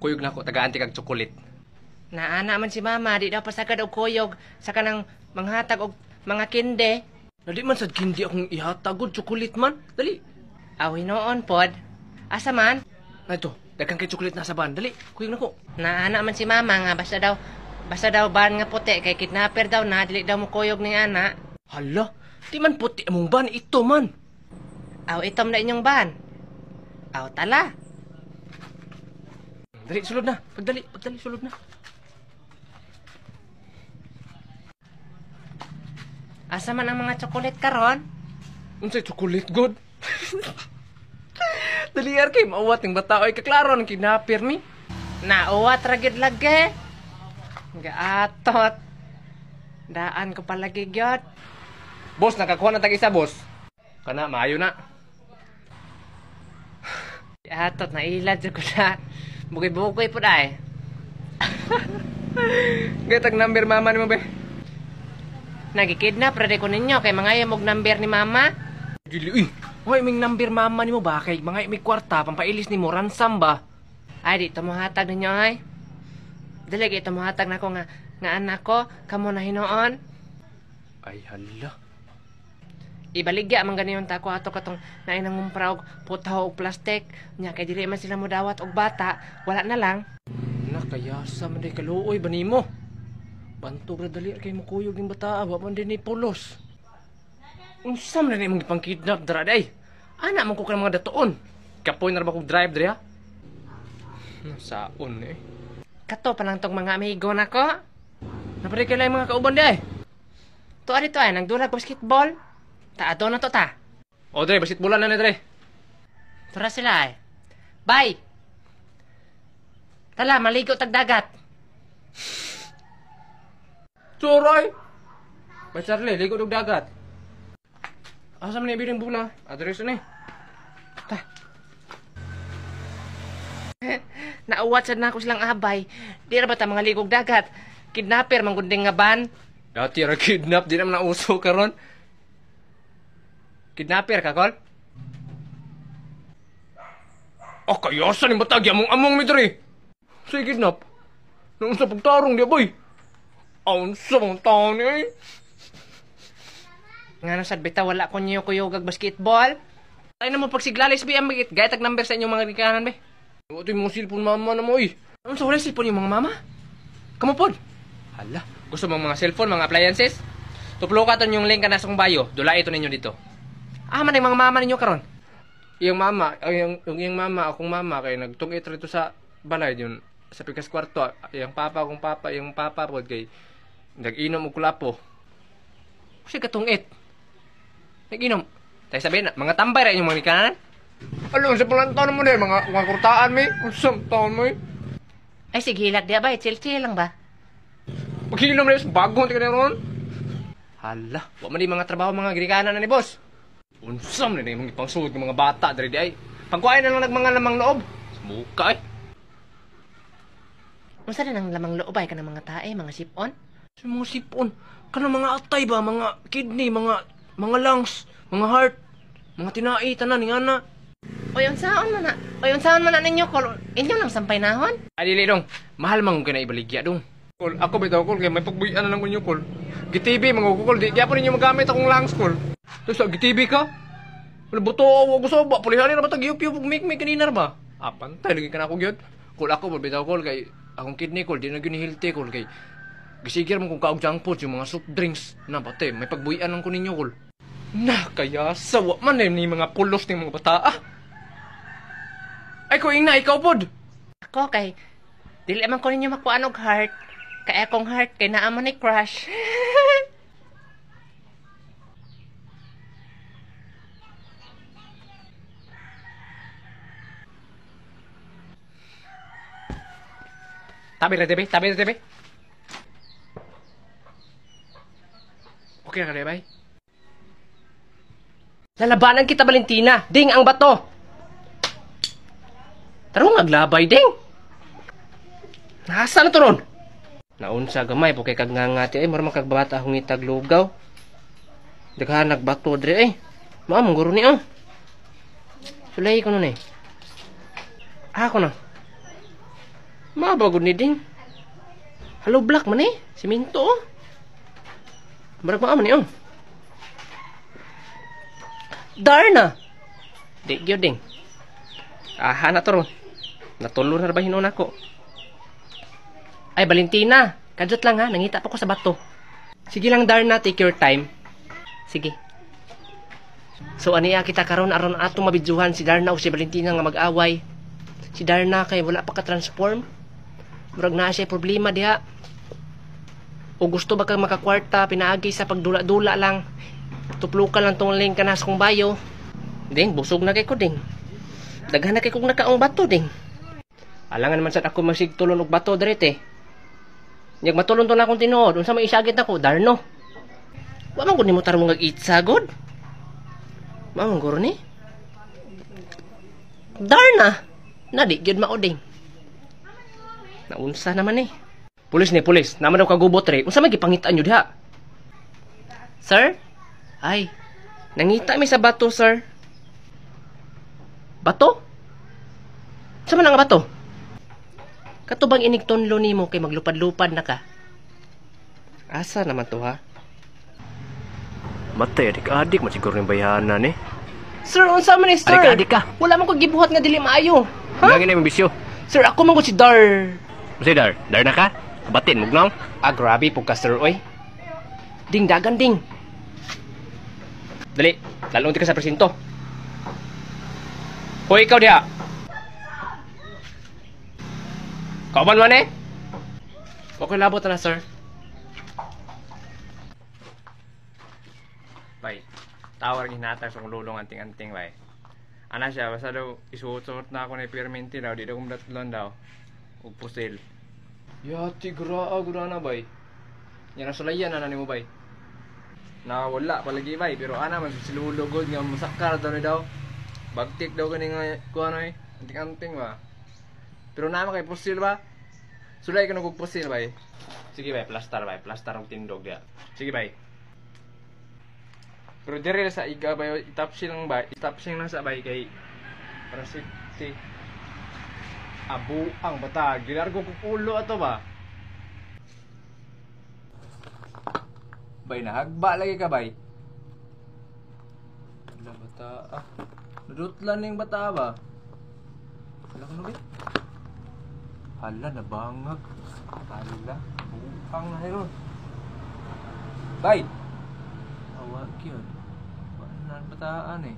Kuyog na ko, taga-anti kag tsokolit. Naana man si mama, di daw pasagad og kuyog sa kanang manghatag og mga kinde. Dali man sad kindi akong ihatagod, tsokolit man. Dali. Aw hinoon pod. Asa man? Na ito, daghang kay tsokolit na sa ban. Dali, kuyog na ko. Naana man si mama nga basta daw ban nga puti kay kidnapper daw na dili daw mo kuyog ni ana. Hala, di man puti among ban, ito man. Aw itom na inyong ban. Aw tala. Dali, sulod na. Pagdali, sulod na. Asa man ang mga tsokolit karon? Unsay tsokolit, god? Dali kay mauwat ng bata oy kaklaro ng kidnapper mi. Nauwat ragid lagi. Gaatot. Daan ko palagi gyud. Boss, nakakuha na tag-isa, boss. Kana, maayo na. Gaatot na ilad jud ko na. Bugoy-bugoy po dahi. Gatag number mama ni mo, be. Nagikidnap, ready ko ninyo kay mga yamog number ni mama. Dili, uy. Mga iming number mama ni mo ba? Kay mga iming kwarta, pampailis ni mo, ransom ba? Ay, di tumuhatag ninyo ay. Dili, di tumuhatag na ko nga anak ko, kamo na hinoon. Ay, hala. Ibaligya man ganiyon ta ko ato katong nainang umpraw putaw og plastic nya kay dili man sila mo dawat og bata wala na lang. Nakayasa man day kaluoy ba nimo? Bantog ra dali kay mo kuyog ning bata wa man din ni pulos. Unsa man ni mong ipang-kidnap dra day? Ana man ko ka mga datoon. Kapoy na ra ba kog drive dre ha? Saon eh. Kato pa lang tong mga amigo nako. Napari kay mga kauban day. Tuari to ay nagdulag basketball. Taado na to ta. O dre, basketballan na ni dre. Tura sila ay. Bye! Tala, maligo tag dagat. Suroy! Bay Charlie, ligo og dagat. Asa man ni biring bula? Adres ni. Ta. Nauwat sad na ako silang abay. Di ra ba ta mga ligog dagat? Kidnapper manggunding nga ban. Dati ra kidnap, di na uso karon. Kidnapper ka, Kol? Oh, kayasan yung batagi among mi dre. Say kidnap. Nung sa pagtarong di boy. Aun sa mga taon eh. Nga nasad bita wala ko niyo kuyog ag basketball. Ay na mo pagsiglalis bi ang magit. Gayat ag number sa inyong mga rikanan be. Ito yung mga cellphone mama na mo eh. Ano sa wala cellphone yung mga mama? Kamu pod. Hala, gusto mong mga cellphone, mga appliances? Tuplo ka ton yung link ka nasong bio. Dula ito ninyo dito. Ah, man yung mga mama ninyo karon. Yung mama, yung mama, akong mama kay nagtungit rito sa balay yun sa pikas kwarto. Yung papa pod kay nag-inom og kulapo. Kasi katungit. Nag-inom. Tay sabihin na, mga tambay ra inyong mga nikanan. Alam sa palantaw mo deh, mga kurtaan mi. Usam taon mo eh. Ay sige, hilat di ba? Chill-chill lang ba? Paghinom na yun, bagong tika na ron. Hala, wa man di mga trabaho mga girikanan na ni boss. Unsam na yung mga ipangsuod ng mga bata dari di ay. Pagkuhain na lang nagmanga lamang loob. Muka eh. Unsa na nang lamang loob ay ka ng mga tae, mga sipon? Sa mga sipon, kanang mga atay ba, mga kidney, mga lungs, mga heart, mga tinai, tanan, nga na. Oy, unsaon man na? Oy, unsaon man na ninyo kol? Inyo lang sampay nahon? Ay, dili dong. Mahal mang kung ibaligya dong. Kol, ako bitaw kol, kaya may pagbuyan na lang ko nyo kol. GTV, mga kol, di kaya po ninyo magamit akong lungs kol. Tapos, GTV ka? Wala buto, ako sa ba? Pulihanin na ba tag-yup-yup, make kanina ba? Ah, pantay, lagi ka na ako gyud. Kol, ako bitaw kol, kay akong kidney kol, di na ginihilti kol, kay gisigir mo kung kaog junk food, yung mga soft drinks. Na, pati, may pagbuyan lang ko ninyo kol. Na, kaya sawa man ni mga pulos ng mga bata ah. Ay ko ina, ikaw pod. Ako kay dili man ko ninyo makuan og heart. Kay akong heart kay naa man ni crush. Tabi na tabi. Okay na ka, bay? Lalabanan kita, Valentina. Ding ang bato. Tarong aglabay, ding. Nasa na to ron? Naunsa gamay po kay kagngangati ay maramang kagbata akong itag lugaw. Daghan nagbato dre ay. Maam guro ni oh. Sulay ko nun eh. Ako na. Mabagod ni ding. Hello black man eh. Siminto oh. Marag maaman ni oh. Darna. Di gyud ding. Na to ron. Natulor na ba hinon ako? Ay Valentina, kadjot lang ha, nangita pa ko sa bato. Sige lang Darna, take your time. Sige. So aniya kita karon aron ato mabidjuhan si Darna o si Valentina nga mag-away. Si Darna kay wala pa ka transform. Murag naa siya problema diha. O gusto ba kang makakwarta pinaagi sa pagdula-dula lang. Tuplukan lang tong link kanas kong bayo. Ding, busog na kay ko ding. Daghan na kay kong nakaong bato ding. Alangan man sad ako masigtulon og bato direte. Nyag matulon to na akong tinuod. Unsa may isagit nako, Darno. Wa man gud nimo tarong mag-itsa god. Mao guro ni. Darna. Nadi gyud mao ding. Naunsa naman eh. Pulis ni, pulis. Naman daw kagubot re. Unsa may gipangitaan nyo diha? Sir? Ay, nangita mi sa bato, sir. Bato? Sa man nga bato? Katubang inigtonlo nimo kay maglupad-lupad na ka. Asa naman to ha? Matay, adik-adik masiguro yung bayanan eh. Sir, unsa man eh, sir? Adik-adik ka. Wala man ko gibuhat nga dili maayo. Ha? Lagi na yung bisyo. Sir, ako man ko si Dar. Kasi Dar na ka? Batin, mugnaw? Grabe po ka, sir, oy. Ding, dagan, ding. Dali, lalong ka sa presinto. Hoy, ikaw diha. Kauban man eh? Okay, labot na, sir. Bay, tawar hinatag sa lulong anting-anting, bay. Ana siya, basta daw isuot-suot na ako na perminti daw, di daw kumdatulon daw. Ug pusil. Yati, gura na, bay. Yan ang sulayan na mo, bay. Nawala palagi, bay, pero ana man silulugod nga masakar daw ni daw. Bagtik daw kani nga kuha no eh. Anting-anting ba. Pero naman kay pusil ba? Sulay ka nung pusil bay. Sige bay, plaster bay. Plaster ang tindog dia. Sige bay. Pero dire sa iga bay, itapsil lang bay. Itapsil lang sa bay kay para si abu ang batag. Gilargo ko ulo ato ba? Bay nahagba lagi ka bay. Wala bata ah. Nadutlan yung bata ba? Wala ka nabit? Hala, nabangag. Hala, buang na rin. Bay! Awag yun. Wala na bataan eh.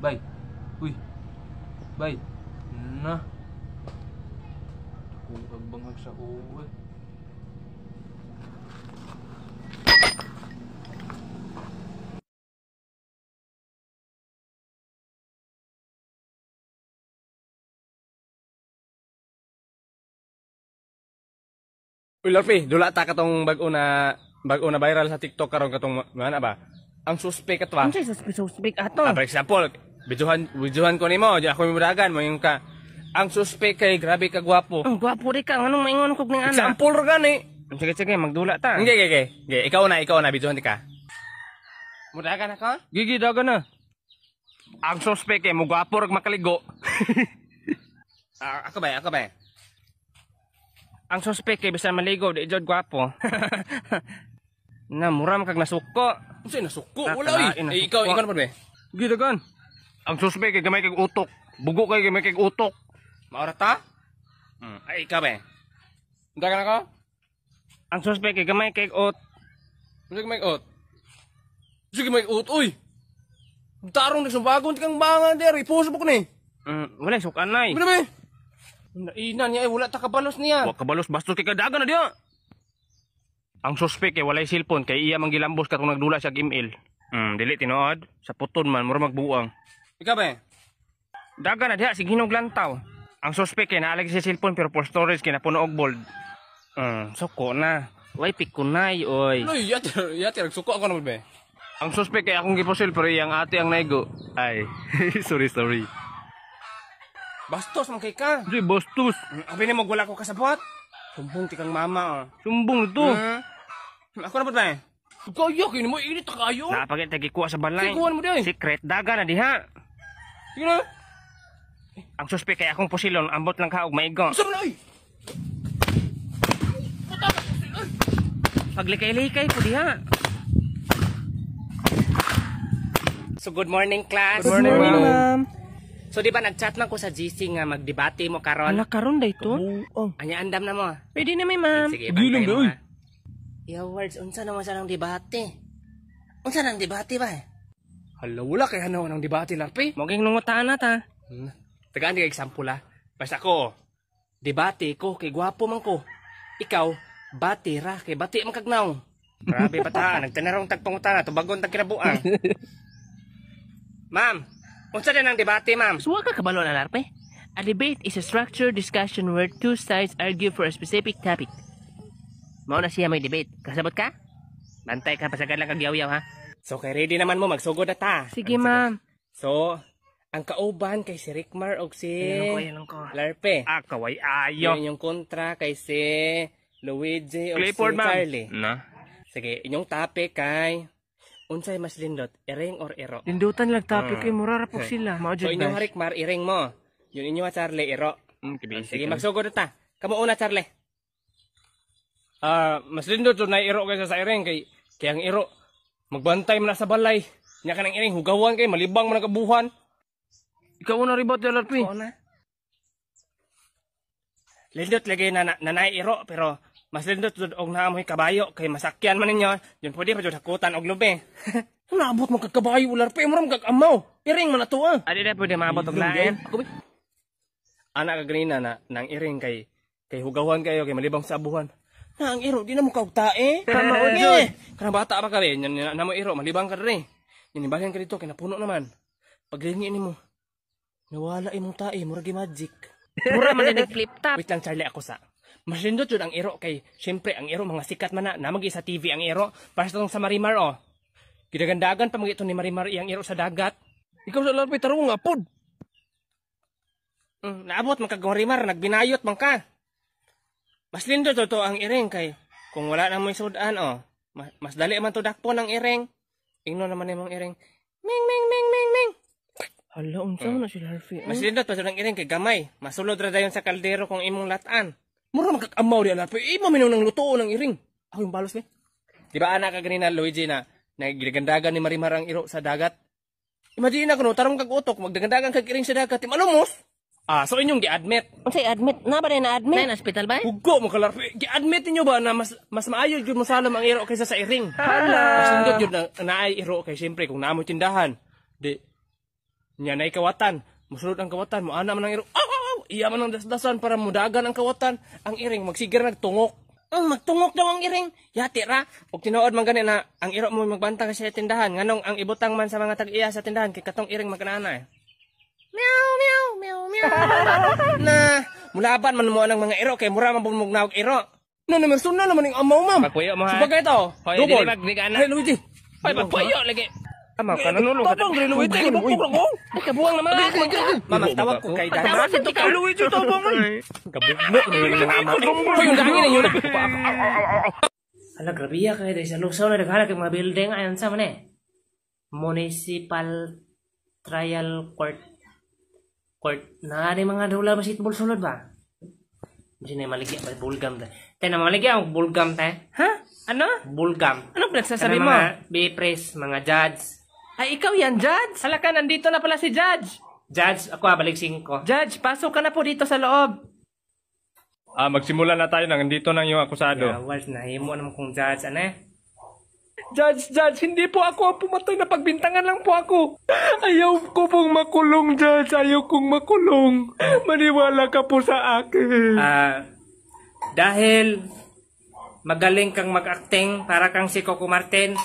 Bay! Uy! Bay! Na! Kung pagbangag sa uwi. Uy, Lorpi, dula ta katong bago na viral sa TikTok karon katong mana ba? Ang suspect ato ba? Unsay suspect ato? For example, biduhan ko nimo, di ako mimudagan mo yung ka. Ang suspect kay grabe ka gwapo. Ang gwapo di ka, anong maingon kog ning ana? Example ra gani. Sige, magdula ta. Okay. Ikaw na biduhan di ka. Mudagan ako? Gigi dagan na. Ang suspect kay mo gwapo rag makaligo. Ako ba? Ang suspect kay bisan maligo di jud gwapo. Na muram kag nasuko. Unsay nasuko? Wala eh. Ikaw na pa be. Gidagan. Ang suspect kay gamay kag utok. Bugo kay gamay kag utok. Maora ta? Ay ikaw be. Dagan ako? Ang suspect kay gamay kag ut. Unsay gamay kag ut? Sige may ut uy. Tarong ni sumbagon kang bangan der, ipuso ko ni. Wala sukan nay. Ano be? Nainan niya wala ta kabalos niya. Wa kabalos bastos kay kadagan na diya. Ang suspect kay walay cellphone kay iya manggilambos katong nagdula siya og email. Dili tinuod sa puton man mura magbuang. Ikaw ba? Dagan na diha sig hinog lantaw. Ang suspect kay naalag sa cellphone pero for storage kay napuno og bold. Suko na. Way pikunay oy. Uy, yati suko ako na be. Ang suspect kay akong gipusil pero iyang ate ang naigo. Ay, sorry. Bastos man kay ka. Di bastos. Abi ni mo wala ko kasabot. Sumbong ti kang mama. Sumbong ito. Ako na ba tayo? Kaya kini mo init kayo. Napagit tagikuha sa balay. Sikuhan mo di. Secret daga na diha. Sige na. Ang suspect kay akong pusilon ambot lang ka og maigo. Sabi na ay. Paglikay-likay po diha. So good morning class. Good morning, ma'am. So di ba nag-chat man ko sa GC nga magdebate mo karon? Ala karon day to? Anya andam na mo. Pwede na may ma'am. Sige, Gilom bantay na, mo. uy. Ha? Yo words, unsa naman sa nang debate? Unsa nang debate ba? Hala, wala kay hanaw ng debate, Larpe. Moging nungutaan na ta. Tagaan ka example, ha. Basta ko, debate ko, kay gwapo man ko. Ikaw, bati ra, kay bati man kagnaw. Grabe bata, nagtanarong tagpangutana, tubagon tag kinabuang. Ma'am, unsa na nang debate, ma'am? Suwa ka kabalo na larpe. A debate is a structured discussion where two sides argue for a specific topic. Mao na siya may debate. Kasabot ka? Bantay ka pasagad lang kag yaw-yaw ha. So kay ready naman mo magsugod na ta. Sige ma'am. So, ang kauban kay si Rickmar og si Ayan ko. Larpe. Ah, kaway Yung inyong kontra kay si Luigi o Clifford si ma'am. Charlie. Na. Sige, inyong topic kay unsay mas lindot, iring or iro? Lindutan lang topic kay murara po sila. Mao So jud inyong ba? Rickmar, iring mo. Yun inyong Charlie, iro. Sige, magsugod na ta. Kamo una, Charlie. Mas lindo to na iro kaysa sa iring, kay ang iro, magbantay man na sa balay. Nya ka ng iring, hugawan kay, malibang man ang kabuhan. Ikaw na ribot ya larpe. Oo na. Lindot lagi na nanay iro, pero mas lindot jud og naamoy kabayo kay masakyan man ninyo. Yun pwede pa jud hakutan og lubi. Naabot mo kagkabayo, Larpe, mo ram kagamaw. Iring man na to, ah. Adi na pwede maabot og lain. Anak ka ganina na nang iring kay hugawan kayo kay malibang sa abuhan. Na ang iro di na mo kaugtae. Tama, o, Jud. Kana bata pa ka rin, yan na mo iro malibang ka rin. Ninibalhan ka dito kay napuno naman. Paglingi nimo. Nawala imong tae, murag magic. Mura man din flip top. Wait lang Charlie ako sa. Mas lindot jud ang iro kay syempre ang iro mga sikat man na namagi sa TV ang iro para sa tong sa Marimar oh. Gidagandagan pa magito ni Marimar iyang iro sa dagat. Ikaw sa Larpe tarong nga pod. Naabot man kag Marimar, nagbinayot man ka. Mas lindo to ang iring kay kung wala na mo sudan oh. Mas dali man to dakpo ng iring. Ingno naman imong iring. Ming ming ming ming ming. Hala unsa man si larpe? Mas lindo pa ang iring kay gamay. Masulod ra dayon sa kaldero kung imong latan. Mura man kagamaw di Larpe. Imo minaw ng lutuo ng iring. Ako yung balos ni. Di ba anak ka ganina Luigi na nagigandagan ni Marimar ang iro sa dagat? Imagine na kuno tarong kag utok magdagandagan kag iring sa dagat. Timalumos. So inyong gi-admit. Unsay admit? Na ba na admit? Na hospital ba? Hugo mo ka Larpe. Gi-admit niyo ba na mas maayo jud mo salam ang iro kaysa sa iring? Hala. Mas lindot jud na naay iro kay syempre kung naamoy tindahan. Di nya nay kawatan. Musulod ang kawatan mo ana man ang iro. Iya man ang dasdasan para mudagan ang kawatan. Ang iring magsigar nagtungok. Magtungok daw ang iring. Yati ra. Og tinuod man gani na ang iro mo magbantang sa tindahan. Nganong ang ibutang man sa mga tag-iya sa tindahan kay katong iring magkanana eh. Meow meow meow meow. Na mulaban man mo ang mga iro kay mura man bumugnaw og iro. No, naman na naman yung amaw, ma'am. Pagpuyo mo ha. Sabagay ito. Hoy, Double. dili magdigana. Ay, Luigi. Ay, pagpuyo lagi. Ama ka nanulong. Tabang, Dre, Luigi. Ibukbuk lang ko. Kabuang naman ako. Mama tawag ko kay dad. Tawag dito ka Luigi tabang. Kabugmok na yung mga amaw. Hoy, yung dangin na yun. Hala, grabe ya kayo. Sa Lusaw na naghalak yung mga building. Ayon sa man eh. Municipal Trial Court. Na rin mga dula basketball sulod ba? Hindi na maligya. Bulgam tayo. Tayo na maligya ang bulgam tayo. Ha? Ano? Bulgam. Ano pinagsasabi mo? Mga bipres, mga judge. Ay, ikaw yan, Judge? Hala ka, nandito na pala si Judge. Judge, ako balik 5. Judge, pasok ka na po dito sa loob. Magsimula na tayo. Nandito na yung akusado. Wals na himo naman kung judge ano eh. Judge, hindi po ako ang pumatay na pagbintangan lang po ako. Ayaw ko pong makulong, Judge. Ayaw kong makulong. Maniwala ka po sa akin. Dahil magaling kang mag-acting para kang si Coco Martin,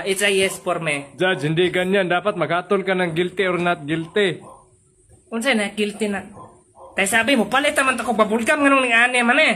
it's a yes for me. Judge, hindi ganyan. Dapat maghatol ka ng guilty or not guilty. Unsay na guilty na? Tay sabi mo palit naman to ko babulgam nganong ning ane man eh.